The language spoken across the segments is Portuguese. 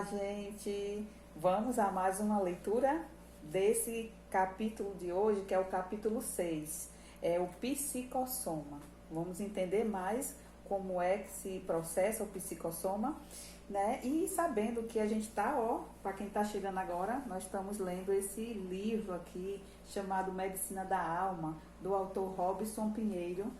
Olá, gente! Vamos a mais uma leitura desse capítulo de hoje, que é o capítulo 6, é o psicossoma. Vamos entender mais como é que se processa o psicossoma, né? E sabendo que a gente está, para quem está chegando agora, nós estamos lendo esse livro aqui, chamado Medicina da Alma, do autor Robson Pinheiro,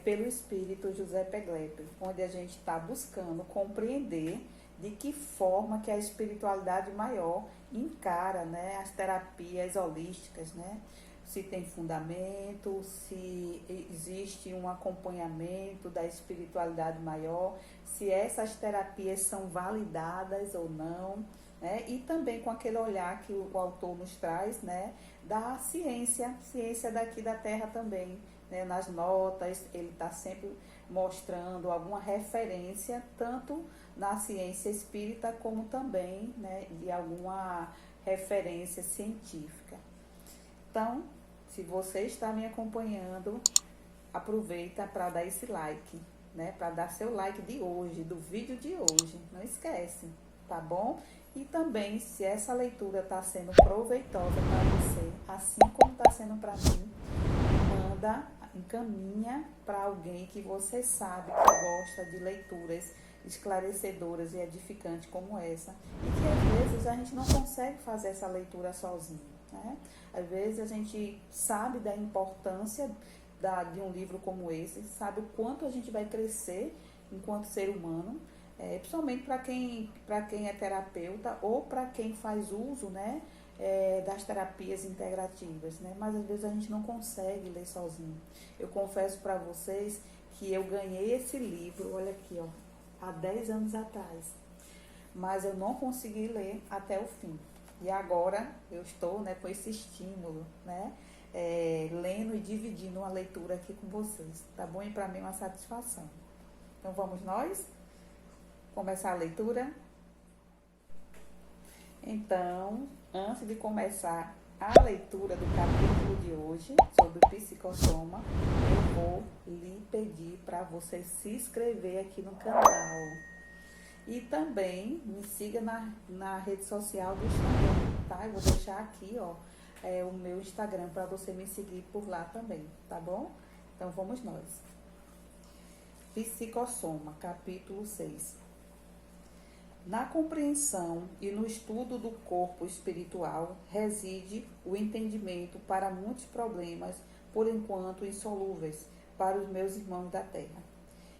pelo espírito José Pegleppe, onde a gente está buscando compreender de que forma que a espiritualidade maior encara, né, as terapias holísticas, né? Se tem fundamento, se existe um acompanhamento da espiritualidade maior, se essas terapias são validadas ou não, né? E também com aquele olhar que o autor nos traz, né, da ciência daqui da Terra também, né? Nas notas, ele está sempre mostrando alguma referência, tanto na ciência espírita, como também, né, de alguma referência científica. Então, se você está me acompanhando, aproveita para dar esse like, né, para dar seu like de hoje, do vídeo de hoje, não esquece, tá bom? E também, se essa leitura está sendo proveitosa para você, assim como está sendo para mim, encaminha para alguém que você sabe que gosta de leituras esclarecedoras e edificantes como essa, e que às vezes a gente não consegue fazer essa leitura sozinho, né? Às vezes a gente sabe da importância de um livro como esse, sabe o quanto a gente vai crescer enquanto ser humano, principalmente para quem é terapeuta ou para quem faz uso, né, das terapias integrativas, né? Mas às vezes a gente não consegue ler sozinho. Eu confesso para vocês que eu ganhei esse livro, olha aqui, há 10 anos atrás, mas eu não consegui ler até o fim. E agora eu estou, né, com esse estímulo, né, lendo e dividindo uma leitura aqui com vocês, tá bom? E para mim é uma satisfação. Então vamos nós começar a leitura? Então, antes de começar a leitura do capítulo de hoje, sobre o psicossoma, eu vou lhe pedir para você se inscrever aqui no canal. E também me siga na rede social do Instagram, tá? Eu vou deixar aqui, o meu Instagram para você me seguir por lá também, tá bom? Então vamos nós. Psicossoma, capítulo 6. Na compreensão e no estudo do corpo espiritual reside o entendimento para muitos problemas, por enquanto insolúveis, para os meus irmãos da Terra.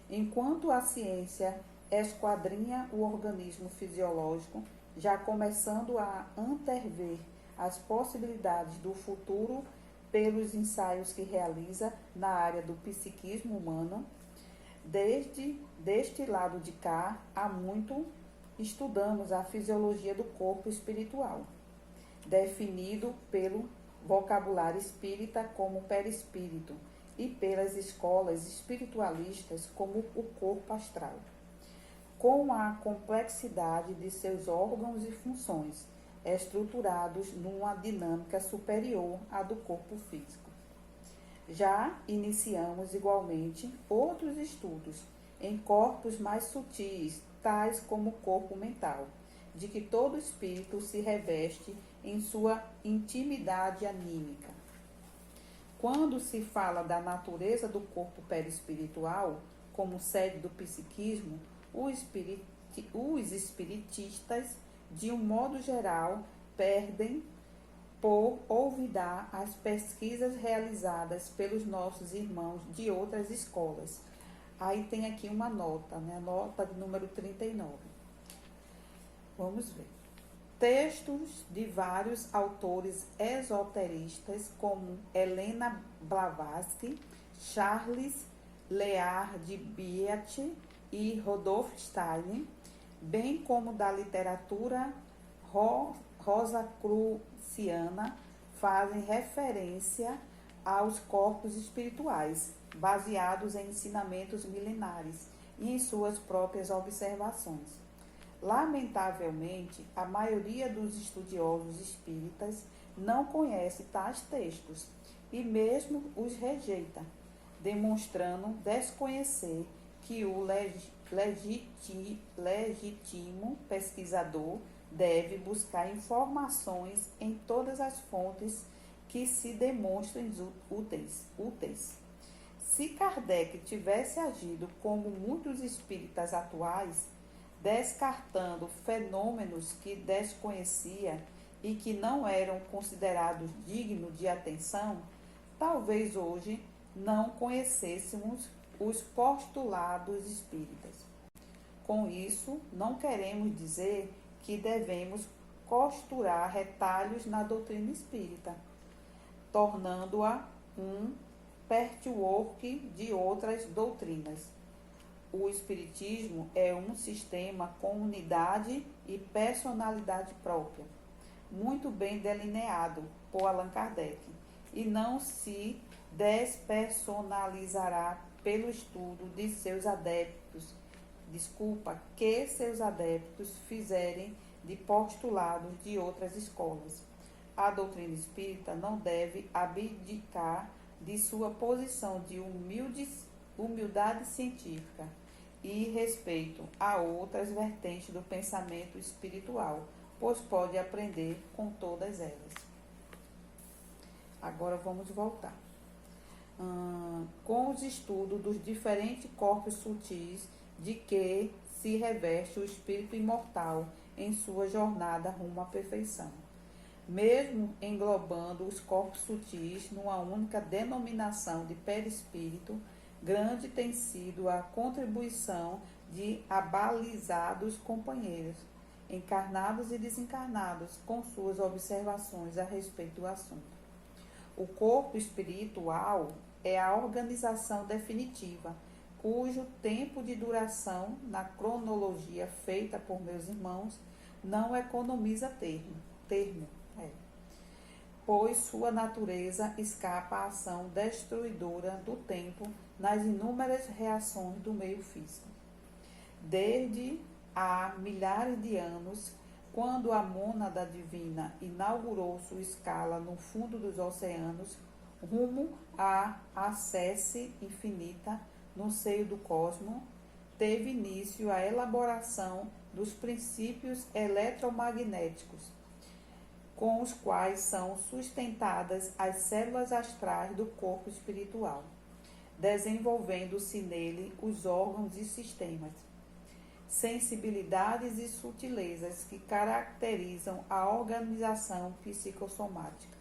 Enquanto a ciência esquadrinha o organismo fisiológico, já começando a antever as possibilidades do futuro pelos ensaios que realiza na área do psiquismo humano, deste lado de cá, há muito estudamos a fisiologia do corpo espiritual, definido pelo vocabulário espírita como perispírito e pelas escolas espiritualistas como o corpo astral, com a complexidade de seus órgãos e funções, estruturados numa dinâmica superior à do corpo físico. Já iniciamos igualmente outros estudos em corpos mais sutis, tais como o corpo mental, de que todo espírito se reveste em sua intimidade anímica. Quando se fala da natureza do corpo perispiritual, como sede do psiquismo, os espiritistas, de um modo geral, perdem por olvidar as pesquisas realizadas pelos nossos irmãos de outras escolas. Aí tem aqui uma nota, né? Nota de número 39. Vamos ver. Textos de vários autores esoteristas, como Helena Blavatsky, Charles Lear de Biat e Rodolphe Stein, bem como da literatura rosacruciana, fazem referência aos corpos espirituais, baseados em ensinamentos milenares e em suas próprias observações. Lamentavelmente, a maioria dos estudiosos espíritas não conhece tais textos e mesmo os rejeita, demonstrando desconhecer que o legítimo pesquisador deve buscar informações em todas as fontes que se demonstrem úteis. Se Kardec tivesse agido como muitos espíritas atuais, descartando fenômenos que desconhecia e que não eram considerados dignos de atenção, talvez hoje não conhecêssemos os postulados espíritas. Com isso, não queremos dizer que devemos costurar retalhos na doutrina espírita, tornando-a um patchwork de outras doutrinas. O Espiritismo é um sistema com unidade e personalidade própria, muito bem delineado por Allan Kardec, e não se despersonalizará pelo estudo de seus adeptos, que seus adeptos fizerem de postulados de outras escolas. A doutrina espírita não deve abdicar de sua posição de humildade científica e respeito a outras vertentes do pensamento espiritual, pois pode aprender com todas elas. Agora vamos voltar. Com os estudos dos diferentes corpos sutis de que se reveste o espírito imortal em sua jornada rumo à perfeição. Mesmo englobando os corpos sutis numa única denominação de perispírito, grande tem sido a contribuição de abalizados companheiros, encarnados e desencarnados, com suas observações a respeito do assunto. O corpo espiritual é a organização definitiva, cujo tempo de duração, na cronologia feita por meus irmãos, não economiza termo, pois sua natureza escapa à ação destruidora do tempo nas inúmeras reações do meio físico. Desde há milhares de anos, quando a mônada divina inaugurou sua escala no fundo dos oceanos, rumo à acesse infinita no seio do cosmos, teve início a elaboração dos princípios eletromagnéticos, com os quais são sustentadas as células astrais do corpo espiritual, desenvolvendo-se nele os órgãos e sistemas, sensibilidades e sutilezas que caracterizam a organização psicossomática.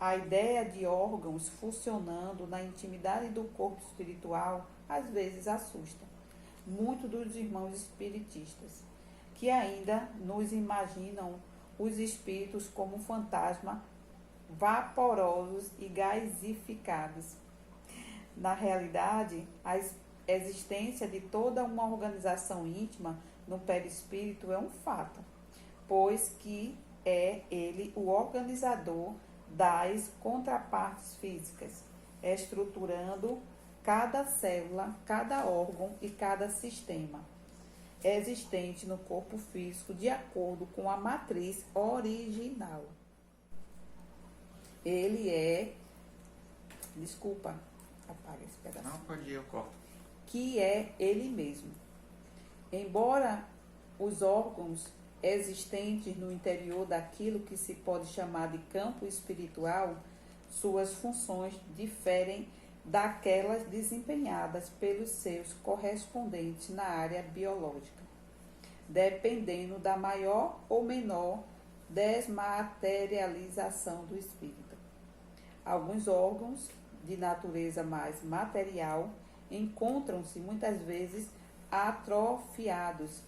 A ideia de órgãos funcionando na intimidade do corpo espiritual às vezes assusta muitos dos irmãos espiritistas, que ainda nos imaginam os espíritos como fantasmas vaporosos e gasificados. Na realidade, a existência de toda uma organização íntima no perispírito é um fato, pois que é ele o organizador das contrapartes físicas, estruturando cada célula, cada órgão e cada sistema existente no corpo físico de acordo com a matriz original. Ele é... Desculpa, apaga esse pedaço. Não, pode ir, eu corto. Que é ele mesmo. Embora os órgãos existentes no interior daquilo que se pode chamar de campo espiritual, suas funções diferem daquelas desempenhadas pelos seus correspondentes na área biológica, dependendo da maior ou menor desmaterialização do espírito. Alguns órgãos de natureza mais material encontram-se muitas vezes atrofiados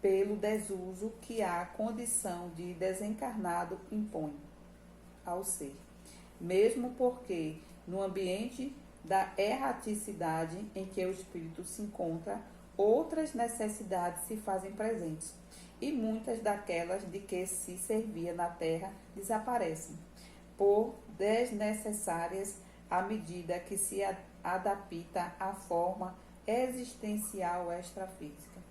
pelo desuso que a condição de desencarnado impõe ao ser, mesmo porque no ambiente da erraticidade em que o espírito se encontra, outras necessidades se fazem presentes, e muitas daquelas de que se servia na terra desaparecem, por desnecessárias à medida que se adapta à forma existencial extrafísica.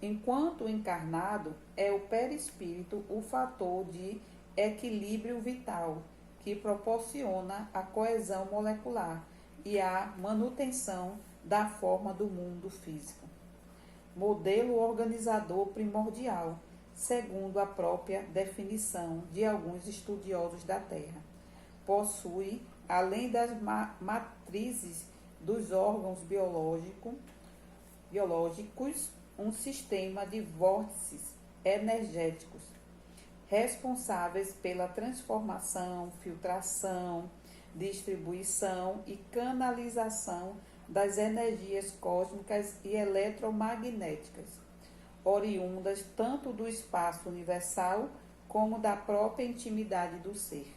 Enquanto encarnado, é o perispírito o fator de equilíbrio vital que proporciona a coesão molecular e a manutenção da forma do mundo físico. Modelo organizador primordial, segundo a própria definição de alguns estudiosos da Terra. Possui, além das matrizes dos órgãos biológicos, um sistema de vórtices energéticos responsáveis pela transformação, filtração, distribuição e canalização das energias cósmicas e eletromagnéticas, oriundas tanto do espaço universal como da própria intimidade do ser.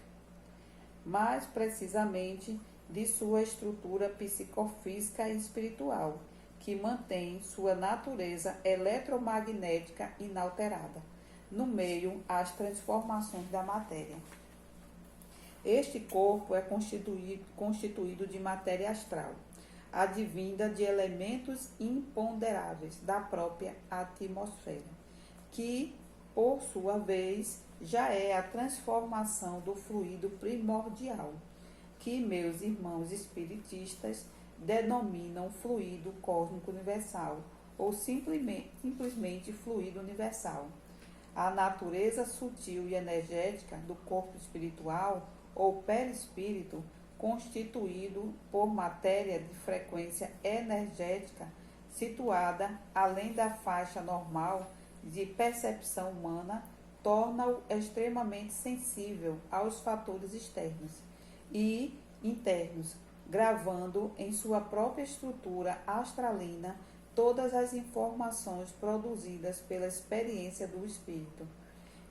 Mais precisamente, de sua estrutura psicofísica e espiritual, que mantém sua natureza eletromagnética inalterada, no meio às transformações da matéria. Este corpo é constituído de matéria astral, advinda de elementos imponderáveis da própria atmosfera, que, por sua vez, já é a transformação do fluido primordial, que meus irmãos espiritistas denominam fluido cósmico universal, ou simplesmente fluido universal. A natureza sutil e energética do corpo espiritual, ou perispírito, constituído por matéria de frequência energética situada além da faixa normal de percepção humana, torna-o extremamente sensível aos fatores externos e internos, gravando em sua própria estrutura astralina todas as informações produzidas pela experiência do espírito,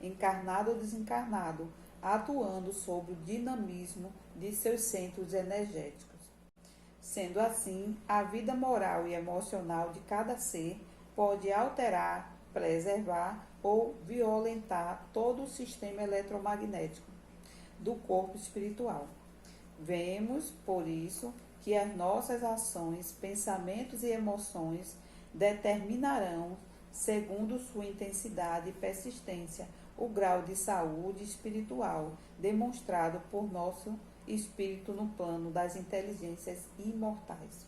encarnado ou desencarnado, atuando sobre o dinamismo de seus centros energéticos. Sendo assim, a vida moral e emocional de cada ser pode alterar, preservar ou violentar todo o sistema eletromagnético do corpo espiritual. Vemos, por isso, que as nossas ações, pensamentos e emoções determinarão, segundo sua intensidade e persistência, o grau de saúde espiritual demonstrado por nosso espírito no plano das inteligências imortais.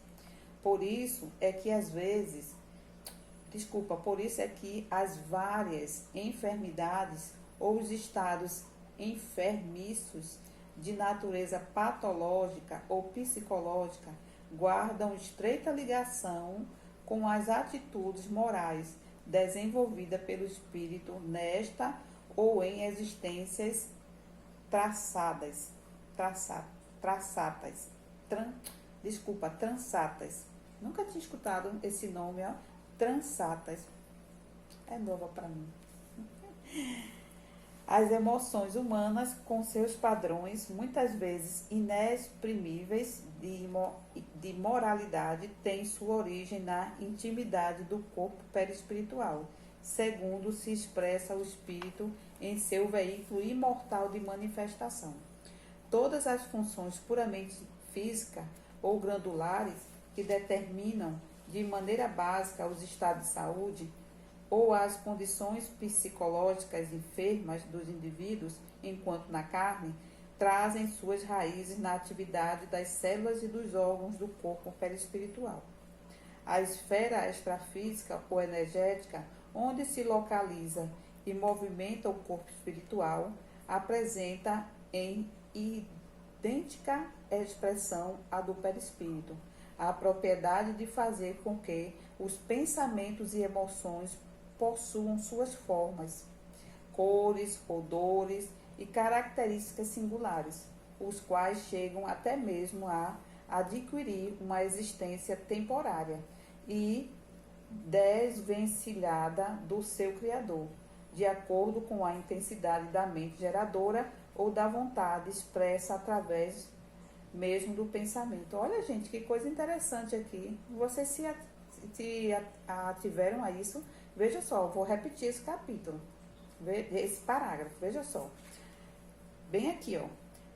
Por isso é que as várias enfermidades ou os estados enfermiços de natureza patológica ou psicológica guardam estreita ligação com as atitudes morais desenvolvidas pelo espírito nesta ou em existências transatas. Nunca tinha escutado esse nome, ó. Transatas. É nova para mim. As emoções humanas, com seus padrões, muitas vezes inexprimíveis de moralidade, têm sua origem na intimidade do corpo perispiritual, segundo se expressa o espírito em seu veículo imortal de manifestação. Todas as funções puramente físicas ou glandulares que determinam de maneira básica os estados de saúde ou as condições psicológicas enfermas dos indivíduos, enquanto na carne, trazem suas raízes na atividade das células e dos órgãos do corpo perispiritual. A esfera extrafísica ou energética, onde se localiza e movimenta o corpo espiritual, apresenta em idêntica expressão a do perispírito a propriedade de fazer com que os pensamentos e emoções possuam suas formas, cores, odores e características singulares, os quais chegam até mesmo a adquirir uma existência temporária e desvencilhada do seu Criador, de acordo com a intensidade da mente geradora ou da vontade expressa através mesmo do pensamento. Olha, gente, que coisa interessante aqui. Vocês se ativeram a isso. Veja só, vou repetir esse capítulo, esse parágrafo, veja só. Bem aqui, ó.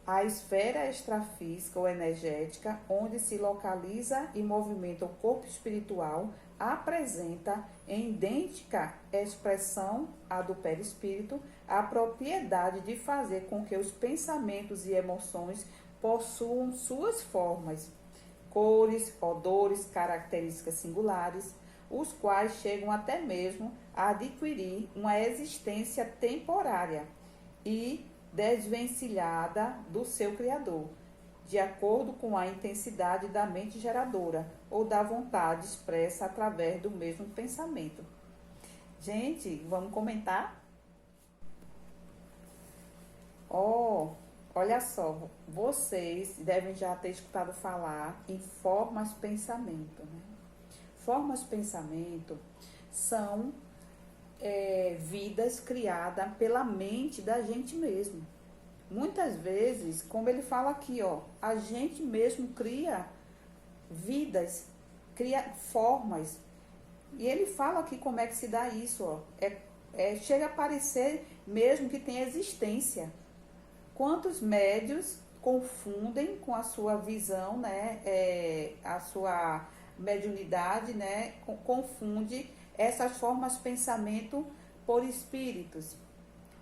A esfera extrafísica ou energética, onde se localiza e movimenta o corpo espiritual, apresenta em idêntica expressão à do perispírito a propriedade de fazer com que os pensamentos e emoções possuam suas formas, cores, odores, características singulares, os quais chegam até mesmo a adquirir uma existência temporária e desvencilhada do seu criador, de acordo com a intensidade da mente geradora ou da vontade expressa através do mesmo pensamento. Gente, vamos comentar? Olha só, vocês devem já ter escutado falar em formas pensamento, né? Formas pensamento são vidas criadas pela mente da gente mesmo. Muitas vezes, como ele fala aqui, a gente mesmo cria vidas, cria formas. E ele fala aqui como é que se dá isso, chega a parecer mesmo que tem existência. Quantos médios confundem com a sua visão, né, a sua mediunidade, né, confunde essas formas de pensamento por espíritos.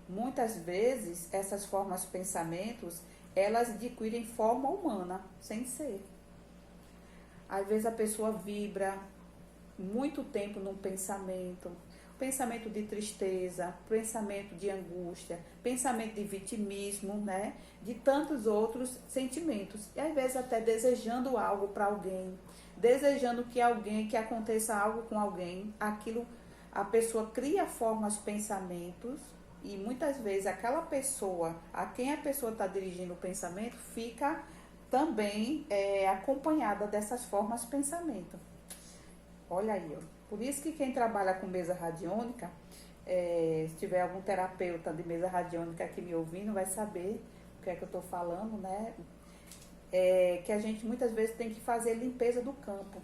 Muitas vezes, essas formas de pensamentos, elas adquirem forma humana, sem ser. Às vezes a pessoa vibra muito tempo num pensamento de tristeza, pensamento de angústia, pensamento de vitimismo, né? De tantos outros sentimentos. E às vezes até desejando algo para alguém, desejando que aconteça algo com alguém, aquilo, a pessoa cria formas de pensamentos e muitas vezes aquela pessoa, a quem a pessoa está dirigindo o pensamento, fica também acompanhada dessas formas de pensamento. Olha aí, Por isso que quem trabalha com mesa radiônica, se tiver algum terapeuta de mesa radiônica aqui me ouvindo, vai saber o que é que eu estou falando, né? Que a gente muitas vezes tem que fazer limpeza do campo.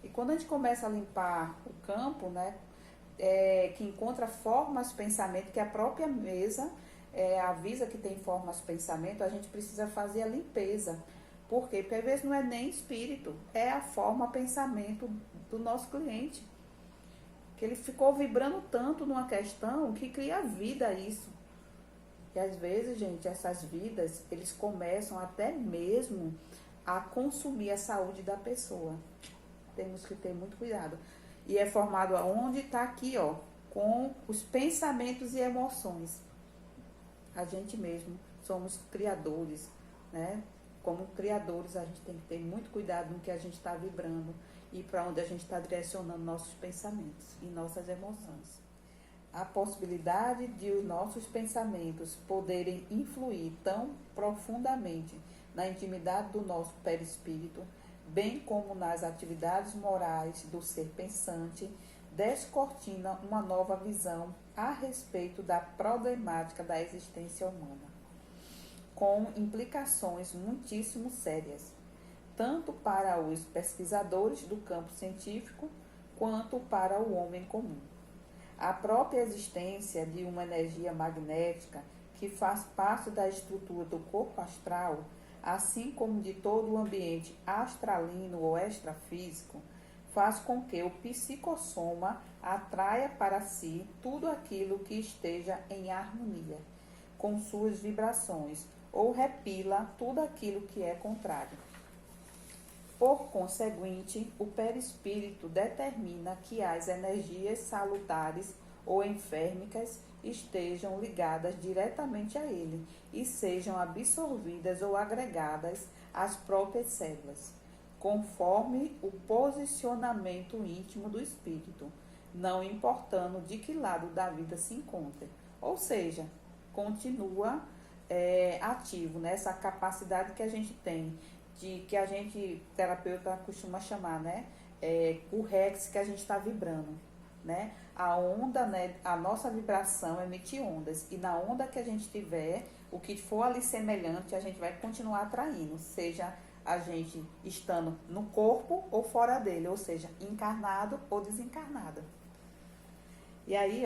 E quando a gente começa a limpar o campo, né? Que encontra formas de pensamento, que a própria mesa avisa que tem formas de pensamento, a gente precisa fazer a limpeza. Por quê? Porque às vezes não é nem espírito, é a forma pensamento do nosso cliente. Que ele ficou vibrando tanto numa questão que cria vida isso. E às vezes, gente, essas vidas, eles começam até mesmo a consumir a saúde da pessoa. Temos que ter muito cuidado. E é formado aonde? Está aqui, com os pensamentos e emoções. A gente mesmo somos criadores, né? Como criadores, a gente tem que ter muito cuidado no que a gente está vibrando e para onde a gente está direcionando nossos pensamentos e nossas emoções. A possibilidade de os nossos pensamentos poderem influir tão profundamente na intimidade do nosso perispírito, bem como nas atividades morais do ser pensante, descortina uma nova visão a respeito da problemática da existência humana, com implicações muitíssimo sérias, tanto para os pesquisadores do campo científico, quanto para o homem comum. A própria existência de uma energia magnética que faz parte da estrutura do corpo astral, assim como de todo o ambiente astralino ou extrafísico, faz com que o psicossoma atraia para si tudo aquilo que esteja em harmonia com suas vibrações, ou repila tudo aquilo que é contrário. Por conseguinte, o perispírito determina que as energias salutares ou enfermicas estejam ligadas diretamente a ele e sejam absorvidas ou agregadas às próprias células, conforme o posicionamento íntimo do espírito, não importando de que lado da vida se encontre. Ou seja, continua ativo, né? Essa capacidade que a gente tem, que a gente, terapeuta, costuma chamar, né? O Rex que a gente está vibrando, né? A onda, né? A nossa vibração emite ondas, e na onda que a gente tiver, o que for ali semelhante, a gente vai continuar atraindo, seja a gente estando no corpo ou fora dele, ou seja, encarnado ou desencarnado. E aí,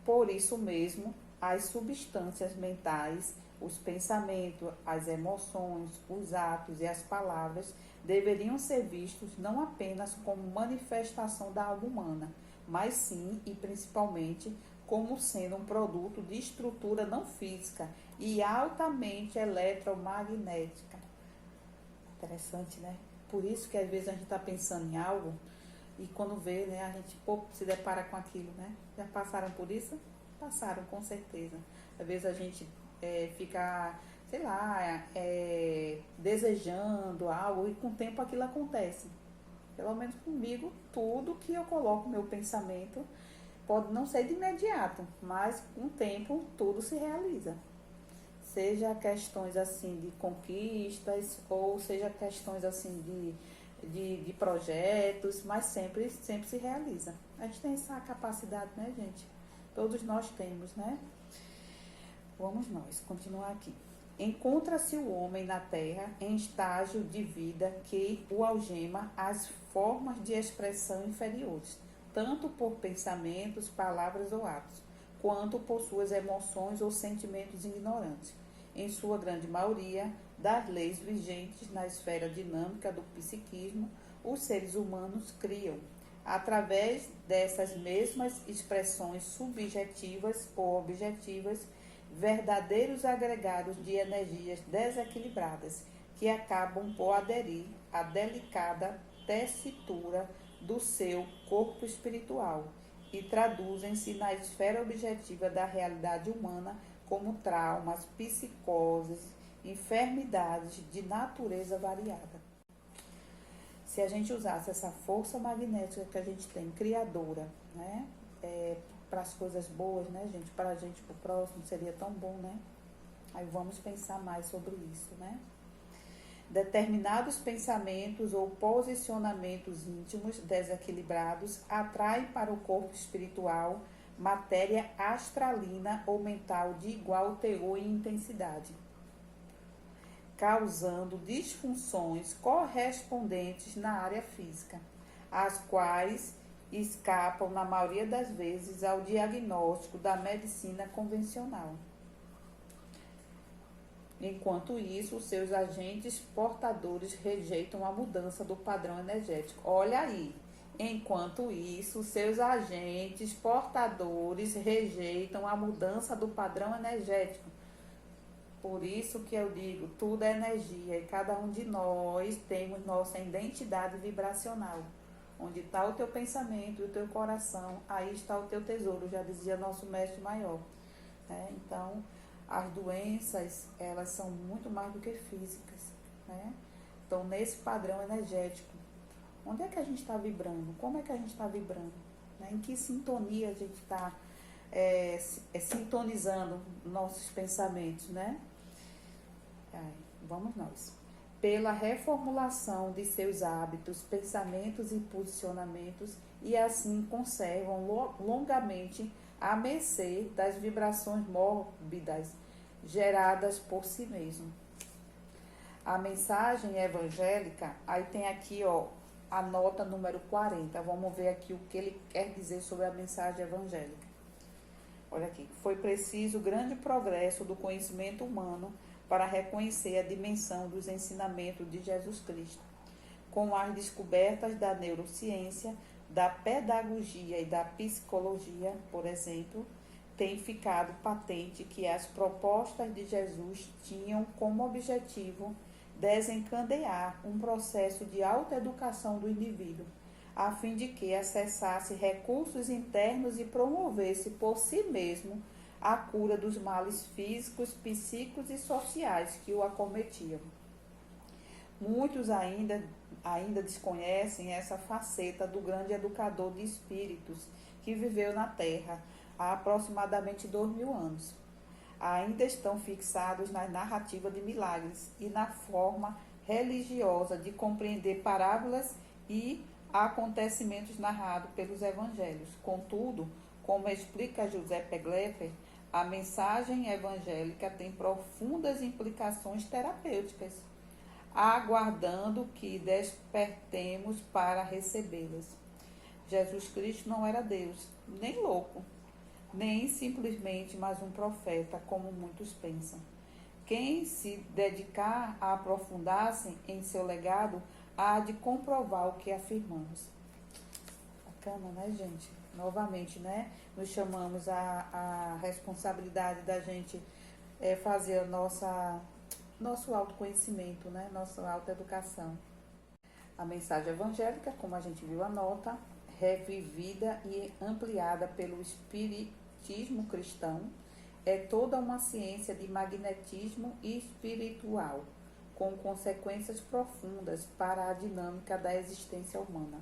por isso mesmo, as substâncias mentais, os pensamentos, as emoções, os atos e as palavras deveriam ser vistos não apenas como manifestação da alma humana, mas sim e principalmente como sendo um produto de estrutura não física e altamente eletromagnética. Interessante, né? Por isso que às vezes a gente está pensando em algo e quando vê, né, a gente se depara com aquilo, né? Já passaram por isso? Passaram, com certeza. Às vezes a gente fica, sei lá, desejando algo e com o tempo aquilo acontece. Pelo menos comigo, tudo que eu coloco no meu pensamento pode não ser de imediato, mas com o tempo tudo se realiza. Seja questões assim de conquistas ou seja questões assim de projetos, mas sempre se realiza. A gente tem essa capacidade, né, gente? Todos nós temos, né? Vamos nós, continuar aqui. Encontra-se o homem na terra em estágio de vida que o algema às formas de expressão inferiores, tanto por pensamentos, palavras ou atos, quanto por suas emoções ou sentimentos ignorantes, em sua grande maioria, das leis vigentes na esfera dinâmica do psiquismo, os seres humanos criam, através dessas mesmas expressões subjetivas ou objetivas, verdadeiros agregados de energias desequilibradas que acabam por aderir à delicada tessitura do seu corpo espiritual e traduzem-se na esfera objetiva da realidade humana como traumas, psicoses, enfermidades de natureza variada. Se a gente usasse essa força magnética que a gente tem, criadora, né, para as coisas boas, né, gente, para a gente, para o próximo, seria tão bom, né? Aí vamos pensar mais sobre isso, né? Determinados pensamentos ou posicionamentos íntimos desequilibrados atraem para o corpo espiritual matéria astralina ou mental de igual teor e intensidade, causando disfunções correspondentes na área física, as quais escapam, na maioria das vezes, ao diagnóstico da medicina convencional. Enquanto isso, os seus agentes portadores rejeitam a mudança do padrão energético. Olha aí. Enquanto isso, seus agentes portadores rejeitam a mudança do padrão energético. Por isso que eu digo, tudo é energia e cada um de nós temos nossa identidade vibracional. Onde está o teu pensamento e o teu coração, aí está o teu tesouro, já dizia nosso mestre maior. Então, as doenças, elas são muito mais do que físicas, né? Então, nesse padrão energético, onde é que a gente está vibrando? Como é que a gente está vibrando? Né? Em que sintonia a gente está sintonizando nossos pensamentos, né? Vamos nós. Pela reformulação de seus hábitos, pensamentos e posicionamentos, e assim conservam longamente à mercê das vibrações mórbidas geradas por si mesmo. A mensagem evangélica, aí tem aqui, ó, a nota número 40. Vamos ver aqui o que ele quer dizer sobre a mensagem evangélica. Olha aqui. Foi preciso grande progresso do conhecimento humano para reconhecer a dimensão dos ensinamentos de Jesus Cristo. Com as descobertas da neurociência, da pedagogia e da psicologia, por exemplo, tem ficado patente que as propostas de Jesus tinham como objetivo desencadear um processo de autoeducação do indivíduo, a fim de que acessasse recursos internos e promovesse por si mesmo a cura dos males físicos, psíquicos e sociais que o acometiam. Muitos ainda desconhecem essa faceta do grande educador de espíritos que viveu na Terra há aproximadamente 2000 anos. Ainda estão fixados na narrativa de milagres e na forma religiosa de compreender parábolas e acontecimentos narrados pelos evangelhos. Contudo, como explica José Peglepper, a mensagem evangélica tem profundas implicações terapêuticas, aguardando que despertemos para recebê-las. Jesus Cristo não era Deus, nem louco, nem simplesmente mais um profeta, como muitos pensam. Quem se dedicar a aprofundar-se em seu legado há de comprovar o que afirmamos. Bacana, né, gente? Novamente, né? Nos chamamos a responsabilidade da gente fazer nosso autoconhecimento, né? Nossa autoeducação. A mensagem evangélica, como a gente viu a nota, revivida e ampliada pelo espiritismo cristão, é toda uma ciência de magnetismo espiritual, com consequências profundas para a dinâmica da existência humana.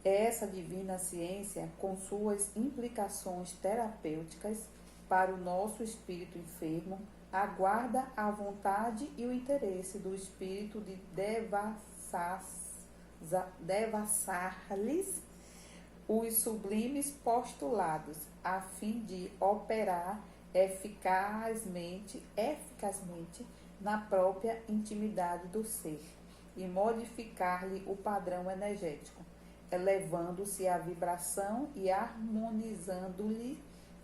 Essa divina ciência, com suas implicações terapêuticas para o nosso espírito enfermo, aguarda a vontade e o interesse do espírito de devassar-lhes os sublimes postulados, a fim de operar eficazmente na própria intimidade do ser e modificar-lhe o padrão energético, elevando-se a vibração e harmonizando-lhe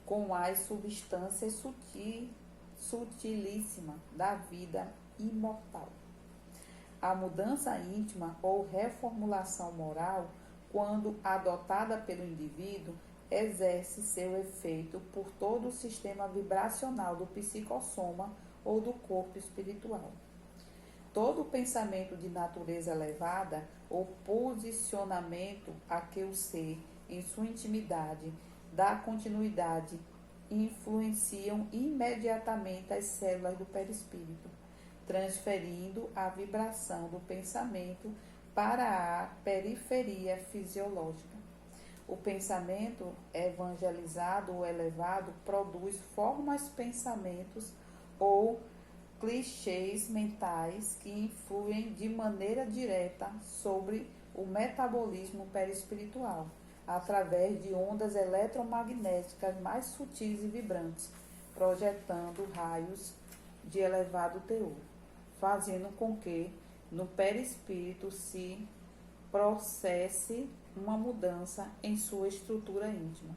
com as substâncias sutilíssimas da vida imortal. A mudança íntima ou reformulação moral, quando adotada pelo indivíduo, exerce seu efeito por todo o sistema vibracional do psicossoma ou do corpo espiritual. Todo pensamento de natureza elevada ou posicionamento a que o ser, em sua intimidade, dá continuidade, influenciam imediatamente as células do perispírito, transferindo a vibração do pensamento para a periferia fisiológica. O pensamento evangelizado ou elevado produz formas, pensamentos ou clichês mentais que influem de maneira direta sobre o metabolismo perispiritual, através de ondas eletromagnéticas mais sutis e vibrantes, projetando raios de elevado teor, fazendo com que no perispírito se processe uma mudança em sua estrutura íntima,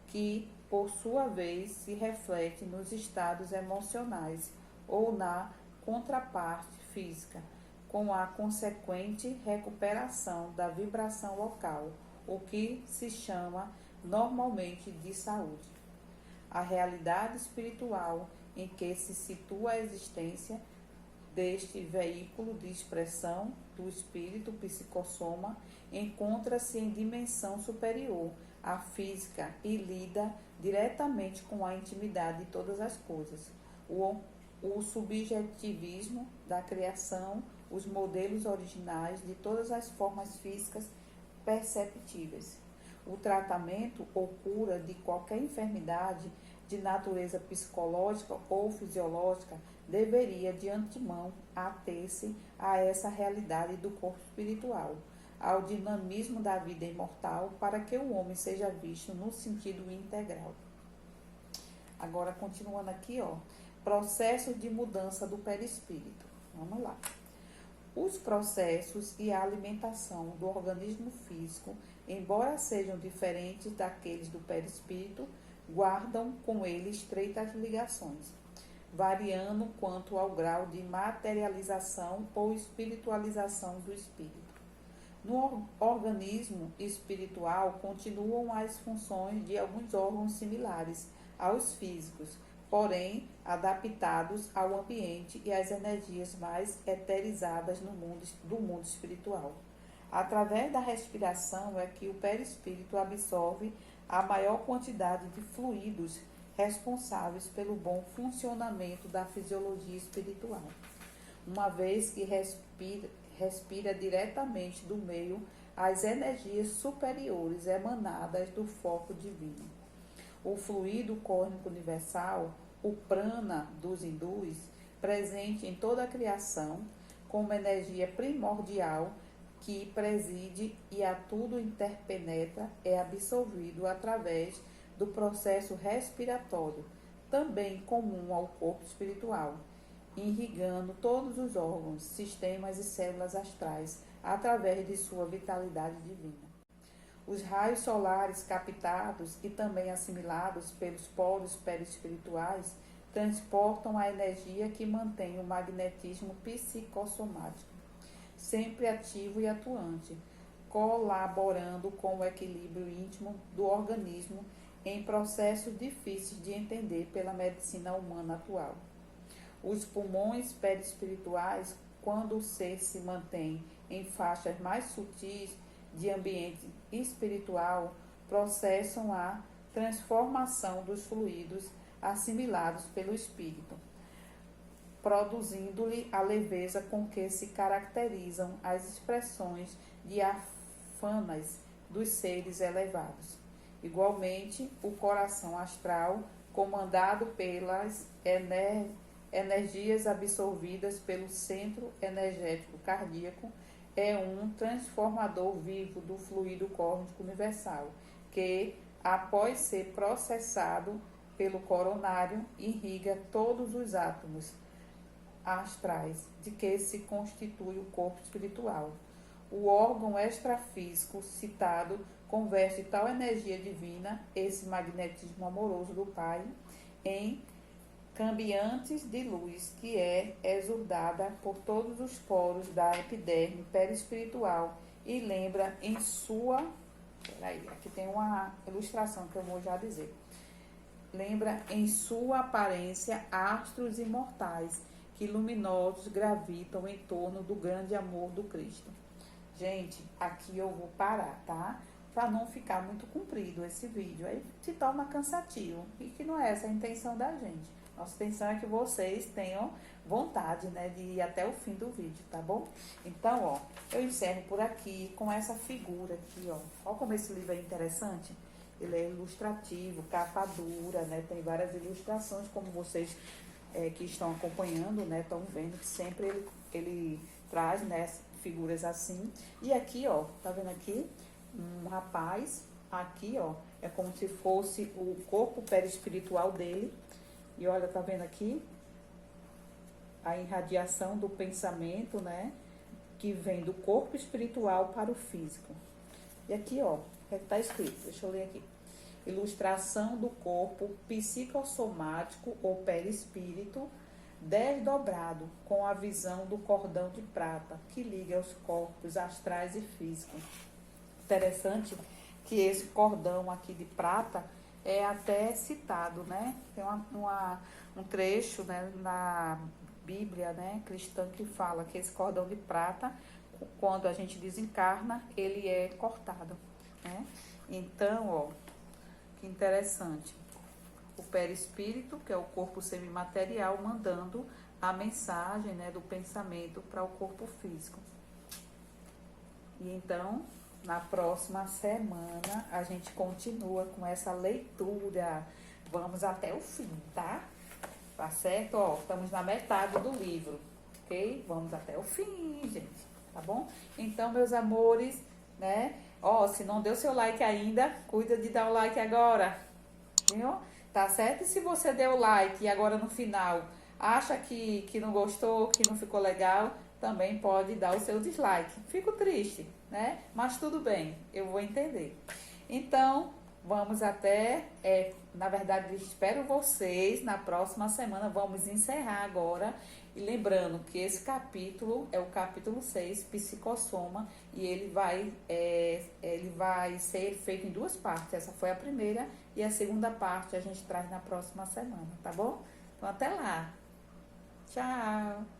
que, por sua vez, se reflete nos estados emocionais ou na contraparte física, com a consequente recuperação da vibração local, o que se chama normalmente de saúde. A realidade espiritual em que se situa a existência deste veículo de expressão do espírito psicossoma encontra-se em dimensão superior à física e lida diretamente com a intimidade de todas as coisas. O subjetivismo da criação, os modelos originais de todas as formas físicas perceptíveis. O tratamento ou cura de qualquer enfermidade de natureza psicológica ou fisiológica deveria de antemão ater-se a essa realidade do corpo espiritual, ao dinamismo da vida imortal, para que o homem seja visto no sentido integral. Agora, continuando aqui, processo de mudança do perispírito. Vamos lá. Os processos e a alimentação do organismo físico, embora sejam diferentes daqueles do perispírito, guardam com ele estreitas ligações, variando quanto ao grau de materialização ou espiritualização do espírito. No organismo espiritual continuam as funções de alguns órgãos similares aos físicos, porém adaptados ao ambiente e às energias mais eterizadas do mundo espiritual. Através da respiração é que o perispírito absorve a maior quantidade de fluidos responsáveis pelo bom funcionamento da fisiologia espiritual, uma vez que respira diretamente do meio as energias superiores emanadas do foco divino. O fluido cósmico universal, o prana dos hindus, presente em toda a criação, como energia primordial que preside e a tudo interpenetra, é absorvido através do processo respiratório, também comum ao corpo espiritual, irrigando todos os órgãos, sistemas e células astrais através de sua vitalidade divina. Os raios solares captados e também assimilados pelos polos perispirituais transportam a energia que mantém o magnetismo psicossomático, sempre ativo e atuante, colaborando com o equilíbrio íntimo do organismo em processos difíceis de entender pela medicina humana atual. Os pulmões perispirituais, quando o ser se mantém em faixas mais sutis de ambiente espiritual, processam a transformação dos fluidos assimilados pelo espírito, produzindo-lhe a leveza com que se caracterizam as expressões diáfanas dos seres elevados. Igualmente, o coração astral, comandado pelas energias absorvidas pelo centro energético cardíaco, é um transformador vivo do fluido cósmico universal, que, após ser processado pelo coronário, irriga todos os átomos astrais de que se constitui o corpo espiritual. O órgão extrafísico citado converte tal energia divina, esse magnetismo amoroso do Pai, em cambiantes de luz, que é exudada por todos os poros da epiderme perispiritual e lembra em sua... Peraí, aqui tem uma ilustração que eu vou já dizer. Lembra em sua aparência astros imortais, que luminosos gravitam em torno do grande amor do Cristo. Gente, aqui eu vou parar, tá? Para não ficar muito comprido esse vídeo. Aí se torna cansativo. E que não é essa a intenção da gente. Nossa intenção é que vocês tenham vontade, né, de ir até o fim do vídeo, tá bom? Então, ó, eu encerro por aqui com essa figura aqui, ó. Olha como esse livro é interessante. Ele é ilustrativo, capa dura, né? Tem várias ilustrações, como vocês que estão acompanhando, né? Estão vendo que sempre ele traz, né, figuras assim. E aqui, ó, tá vendo aqui? Um rapaz, aqui, ó, é como se fosse o corpo perispiritual dele. E olha, tá vendo aqui? A irradiação do pensamento, né? Que vem do corpo espiritual para o físico. E aqui, ó, o que tá escrito? Deixa eu ler aqui. Ilustração do corpo psicossomático ou perispírito desdobrado com a visão do cordão de prata que liga os corpos astrais e físicos. Interessante que esse cordão aqui de prata é até citado, né? Tem um trecho, né, na Bíblia, né, cristã, que fala que esse cordão de prata, quando a gente desencarna, ele é cortado, né? Então, ó, que interessante. O perispírito, que é o corpo semimaterial, mandando a mensagem, né, do pensamento para o corpo físico. E então, na próxima semana, a gente continua com essa leitura. Vamos até o fim, tá? Tá certo? Ó, estamos na metade do livro, ok? Vamos até o fim, gente, tá bom? Então, meus amores, né? Ó, se não deu seu like ainda, cuida de dar o like agora, viu? Tá certo? E se você deu o like e agora no final acha que não gostou, que não ficou legal, também pode dar o seu dislike. Fico triste, né? Mas tudo bem, eu vou entender. Então, vamos até... na verdade, espero vocês na próxima semana. Vamos encerrar agora. E lembrando que esse capítulo é o capítulo 6, Psicossoma, e ele vai ser feito em duas partes. Essa foi a primeira e a segunda parte a gente traz na próxima semana, tá bom? Então, até lá. Tchau!